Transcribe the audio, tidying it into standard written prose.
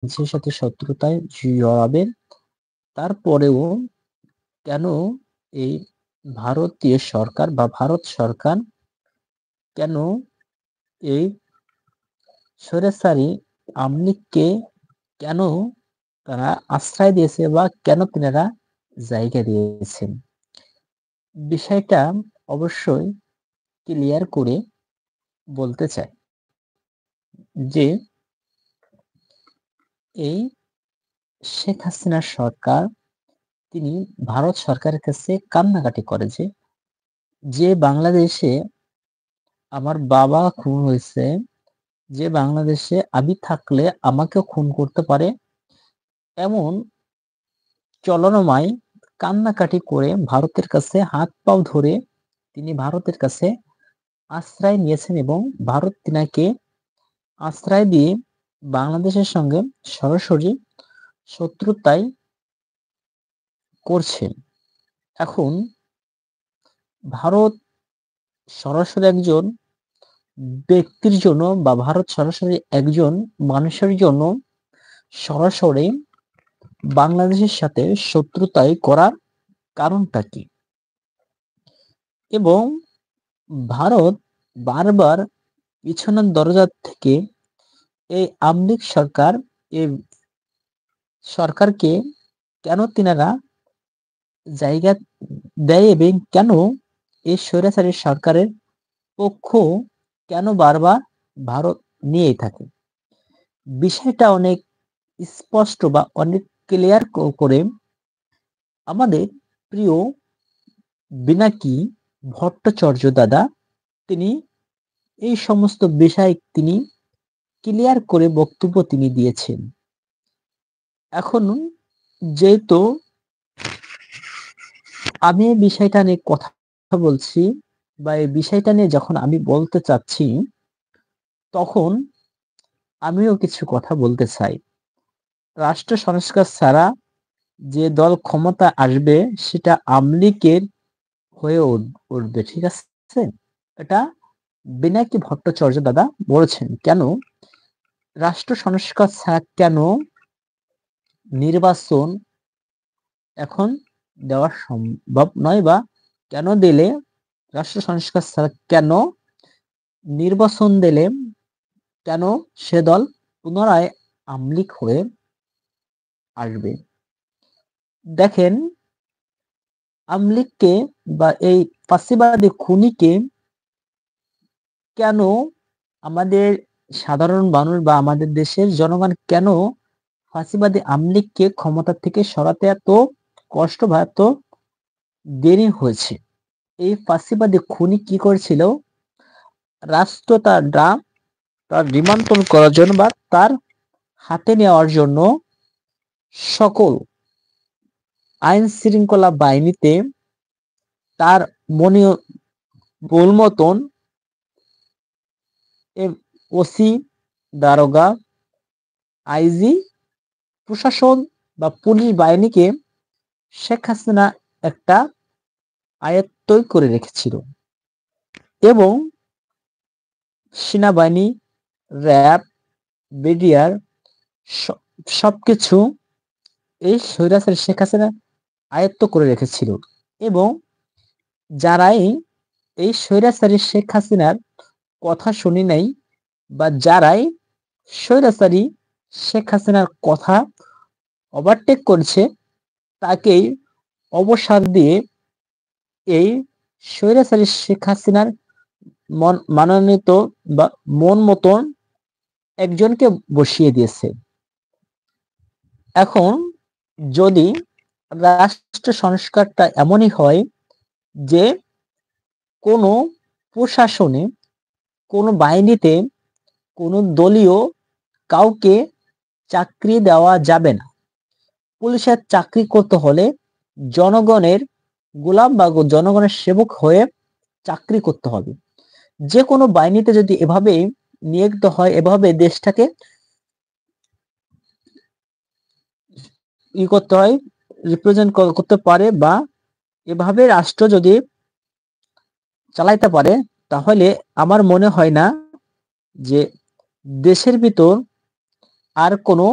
বাংলাদেশের সাথে শত্রুতায় জড়াবেন? তারপরেও কেন এই ভারতীয় সরকার বা ভারত সরকার কেন এই স্বৈরাচারী আওয়ামী লীগকে কেন তারা আশ্রয় দিয়েছে বা কেন তিনারা জায়গা দিয়েছেন? বিষয়টা অবশ্যই ক্লিয়ার করে বলতে চাই যে এই শেখ হাসিনা সরকার তিনি ভারত সরকারের কাছে কান্নাকাটি করে যে বাংলাদেশে আমার বাবা খুন হয়েছে, যে বাংলাদেশে আমি থাকলে আমাকেও খুন করতে পারে, এমন চলনময় কান্নাকাটি করে ভারতের কাছে হাত পাও ধরে তিনি ভারতের কাছে আশ্রয় নিয়েছেন এবং ভারত তিনাকে আশ্রয় দিয়ে বাংলাদেশের সঙ্গে সরাসরি শত্রুতায় করছে। এখন ভারত সরাসরি একজন ব্যক্তির জন্য বা ভারত সরাসরি একজন মানুষের জন্য সরাসরি বাংলাদেশের সাথে শত্রুতায় করার কারণটা কি? এবং ভারত বারবার পিছনের দরজা থেকে এই আওয়ামী লীগ সরকার এই সরকারকে কেন তিনারা জায়গা দেয় এবং কেন এই স্বৈরাচারী সরকারের পক্ষ কেন বারবার ভারত নিয়েই থাকে? বিষয়টা অনেক স্পষ্ট বা অনেক ক্লিয়ার করে আমাদের প্রিয় পিনাকি ভট্টাচার্য দাদা তিনি এই সমস্ত বিষয় তিনি ক্লিয়ার করে বক্তব্য তিনি দিয়েছেন। এখন যেহেতু আমি এই বিষয়টা নিয়ে কথা বলছি বা এই বিষয়টা নিয়ে যখন আমি বলতে চাচ্ছি, তখন আমিও কিছু কথা বলতে চাই। রাষ্ট্র সংস্কার ছাড়া যে দল ক্ষমতায় আসবে সেটা আওয়ামী লীগের হয়ে উঠবে, ঠিক আছে? এটা পিনাকি ভট্টাচার্য দাদা বলেছেন। কেন রাষ্ট্র সংস্কার ছাড়া কেন নির্বাচন এখন দেওয়া সম্ভব নয় বা কেন দিলে রাষ্ট্র সংস্কার ছাড়া কেন নির্বাচন দিলে কেন সে দল পুনরায় আওয়ামী লীগ হয়ে আসবে? দেখেন, আওয়ামী লীগকে বা এই ফাঁসিবাদী খুনিকে কেন আমাদের সাধারণ মানুষ বা আমাদের দেশের জনগণ কেন ফাঁসিবাদী আওয়ামী লীগকে ক্ষমতা থেকে সরাতে এত কষ্ট বা এত দেরি হয়েছে? এই ফাঁসিবাদী খুনি কি করেছিল? রাষ্ট্র তার নিমন্ত্রণ করার জন্য বা তার হাতে নেওয়ার জন্য সকল আইন শৃঙ্খলা বাহিনীতে তার মন মতন ওসি, দারোগা, আইজি, প্রশাসন বা পুলিশ বাহিনীকে শেখ হাসিনা একটা আয়ত্তই করে রেখেছিল এবং সেনাবাহিনী, র্যাব, বিডিআর সবকিছু এই স্বৈরাচারী শেখ হাসিনা আয়ত্ত করে রেখেছিল এবং যারাই এই স্বৈরাচারী শেখ হাসিনার কথা শুনি নাই বা যারাই স্বৈরাচারী শেখ হাসিনার কথা ওভারটেক করছে তাকেই অবসর দিয়ে এই স্বৈরাচারী শেখ হাসিনার মানোনীত বা মন মতন একজনকে বসিয়ে দিয়েছে। এখন যদি রাষ্ট্র সংস্কারটা এমনই হয় যে কোনো প্রশাসনে, কোনো বাহিনীতে, কোনো দলীয় কাউকে চাকরি দেওয়া যাবে না। পুলিশের চাকরি করতে হলে জনগণের গোলাম বা জনগণের সেবক হয়ে চাকরি করতে হবে। যে কোনো বাহিনীতে যদি এভাবে নিয়োজিত হয়, এভাবে দেশটাকে করতে হয়, রিপ্রেজেন্ট করতে পারে বা এভাবে রাষ্ট্র যদি চালাইতে পারে, তাহলে আমার মনে হয় না যে দেশের ভিতর আর কোনো